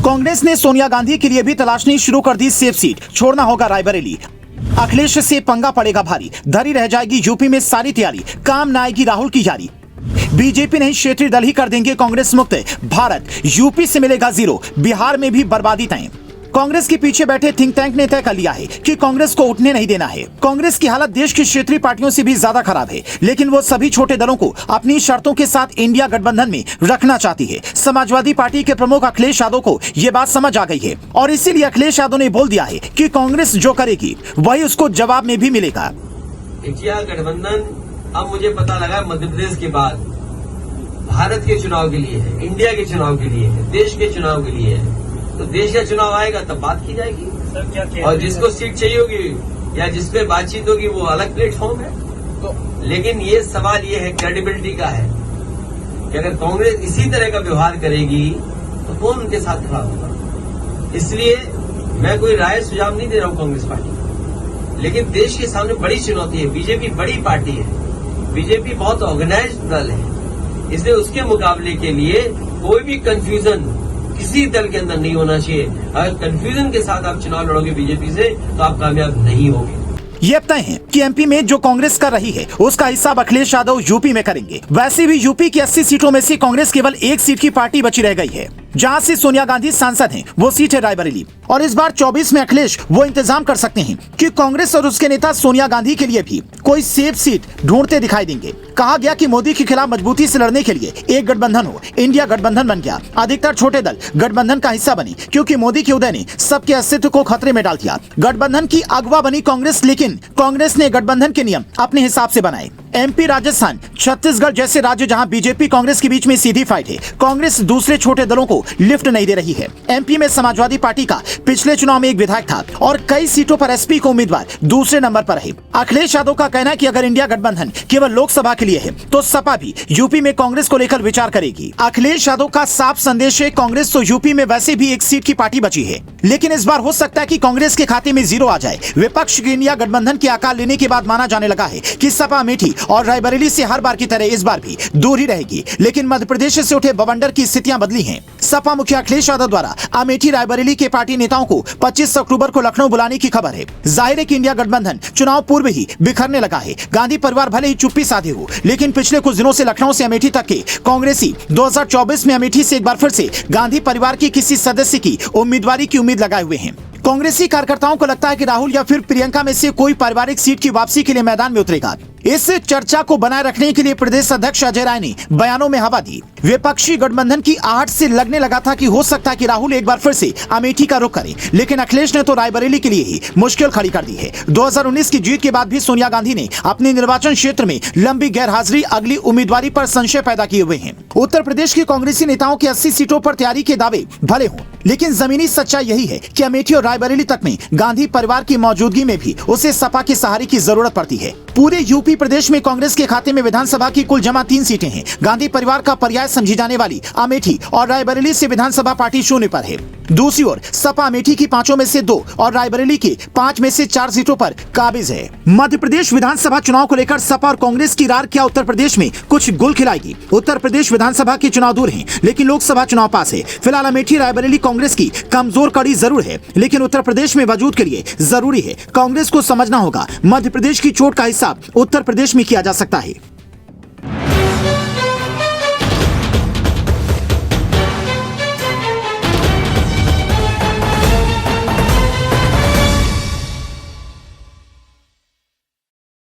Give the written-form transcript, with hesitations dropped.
कांग्रेस ने सोनिया गांधी के लिए भी तलाशनी शुरू कर दी सेफ सीट, छोड़ना होगा रायबरेली। अखिलेश से पंगा पड़ेगा भारी, धरी रह जाएगी यूपी में सारी तैयारी, काम न आएगी राहुल की यारी। बीजेपी नहीं क्षेत्रीय दल ही कर देंगे कांग्रेस मुक्त भारत, यूपी से मिलेगा जीरो, बिहार में भी बर्बादी तय। कांग्रेस के पीछे बैठे थिंक टैंक ने तय कर लिया है कि कांग्रेस को उठने नहीं देना है। कांग्रेस की हालत देश की क्षेत्रीय पार्टियों से भी ज्यादा खराब है, लेकिन वो सभी छोटे दलों को अपनी शर्तों के साथ इंडिया गठबंधन में रखना चाहती है। समाजवादी पार्टी के प्रमुख अखिलेश यादव को ये बात समझ आ गई है और इसीलिए अखिलेश यादव ने बोल दिया है कि कांग्रेस जो करेगी वही उसको जवाब में भी मिलेगा। इंडिया गठबंधन अब मुझे पता लगा मध्य प्रदेश के बाद भारत के चुनाव के लिए है, इंडिया के चुनाव के लिए है, देश के चुनाव के लिए है। तो देश का चुनाव आएगा तब बात की जाएगी। सर, क्या और जिसको सीट चाहिए होगी या जिस पे बातचीत होगी वो अलग प्लेटफॉर्म है। तो लेकिन ये सवाल ये है, क्रेडिबिलिटी का है कि अगर कांग्रेस इसी तरह का व्यवहार करेगी तो कौन उनके साथ खड़ा होगा। इसलिए मैं कोई राय सुझाव नहीं दे रहा हूं कांग्रेस पार्टी, लेकिन देश के सामने बड़ी चुनौती है। बीजेपी बड़ी पार्टी है, बीजेपी बहुत ऑर्गेनाइज्ड दल है, इसलिए उसके मुकाबले के लिए कोई भी कंफ्यूजन किसी दल के अंदर नहीं होना चाहिए। अगर कंफ्यूजन के साथ आप चुनाव लड़ोगे बीजेपी से तो आप कामयाब नहीं होंगे। ये अब तय है कि एमपी में जो कांग्रेस कर रही है उसका हिसाब अखिलेश यादव यूपी में करेंगे। वैसे भी यूपी की 80 सीटों में से कांग्रेस केवल एक सीट की पार्टी बची रह गई है, जहां से सोनिया गांधी सांसद हैं, वो सीट है रायबरेली। और इस बार 24 में अखिलेश वो इंतजाम कर सकते हैं कि कांग्रेस और उसके नेता सोनिया गांधी के लिए भी कोई सेफ सीट ढूंढते दिखाई देंगे। कहा गया कि मोदी के खिलाफ मजबूती से लड़ने के लिए एक गठबंधन हो, इंडिया गठबंधन बन गया। अधिकतर छोटे दल गठबंधन का हिस्सा बनी क्योंकि मोदी के उदय ने सबके अस्तित्व को खतरे में डाल दिया। गठबंधन की अगवा बनी कांग्रेस, लेकिन कांग्रेस ने गठबंधन के नियम अपने हिसाब से बनाए। एमपी, राजस्थान, छत्तीसगढ़ जैसे राज्य जहां बीजेपी कांग्रेस के बीच में सीधी फाइट है, कांग्रेस दूसरे छोटे दलों को लिफ्ट नहीं दे रही है। एमपी में समाजवादी पार्टी का पिछले चुनाव में एक विधायक था और कई सीटों पर एसपी को उम्मीदवार दूसरे नंबर पर रहे। अखिलेश यादव का कहना है कि अगर इंडिया गठबंधन केवल लोकसभा के लिए है तो सपा भी यूपी में कांग्रेस को लेकर विचार करेगी। अखिलेश यादव का साफ संदेश है, कांग्रेस तो यूपी में वैसे भी एक सीट की पार्टी बची है, लेकिन इस बार हो सकता है कि कांग्रेस के खाते में जीरो आ जाए। विपक्ष के इंडिया गठबंधन के आकार लेने के बाद माना जाने लगा है कि सपा, अमेठी और रायबरेली से हर बार की तरह इस बार भी दूर ही रहेगी। लेकिन मध्य प्रदेश से उठे बवंडर की स्थितियां बदली हैं। सपा मुखिया अखिलेश यादव द्वारा अमेठी, रायबरेली के पार्टी नेताओं को 25 अक्टूबर को लखनऊ बुलाने की खबर है। जाहिर है कि इंडिया गठबंधन चुनाव पूर्व ही बिखरने लगा है। गांधी परिवार भले ही चुप्पी साधे हो, लेकिन पिछले कुछ दिनों से लखनऊ से अमेठी तक के कांग्रेसी 2024 में अमेठी से एक बार फिर से गांधी परिवार की किसी सदस्य की उम्मीदवारी की उम्मीद लगाए हुए हैं। कांग्रेसी कार्यकर्ताओं को लगता है कि राहुल या फिर प्रियंका में से कोई पारिवारिक सीट की वापसी के लिए मैदान में उतरेगा। इस चर्चा को बनाए रखने के लिए प्रदेश अध्यक्ष अजय राय ने बयानों में हवा दी। विपक्षी गठबंधन की आहट से लगने लगा था कि हो सकता है कि राहुल एक बार फिर से अमेठी का रुख करें, लेकिन अखिलेश ने तो रायबरेली के लिए ही मुश्किल खड़ी कर दी है। 2019 की जीत के बाद भी सोनिया गांधी ने अपने निर्वाचन क्षेत्र में लंबी गैरहाजिरी, अगली उम्मीदवारी पर संशय पैदा किए हुए हैं। उत्तर प्रदेश के कांग्रेसी नेताओं के 80 सीटों पर तैयारी के दावे भले हों, लेकिन जमीनी सच्चाई यही है कि अमेठी और रायबरेली तक में गांधी परिवार की मौजूदगी में भी उसे सपा के सहारे की जरूरत पड़ती है। पूरे यूपी प्रदेश में कांग्रेस के खाते में विधानसभा की कुल जमा 3 सीटें हैं। गांधी परिवार का पर्याय समझी जाने वाली अमेठी और रायबरेली से विधानसभा पार्टी शून्य पर है। दूसरी ओर सपा अमेठी की 5 में से 2 और रायबरेली की 5 में से 4 सीटों पर काबिज है। मध्य प्रदेश विधानसभा चुनाव को लेकर सपा और कांग्रेस की रार क्या उत्तर प्रदेश में कुछ गुल खिलाएगी? उत्तर प्रदेश विधानसभा के चुनाव दूर हैं, लेकिन लोकसभा चुनाव पास है। फिलहाल अमेठी, रायबरेली कांग्रेस की कमजोर कड़ी जरूर है, लेकिन उत्तर प्रदेश में वजूद के लिए जरूरी है। कांग्रेस को समझना होगा, मध्य प्रदेश की चोट का हिसाब उत्तर प्रदेश में किया जा सकता है।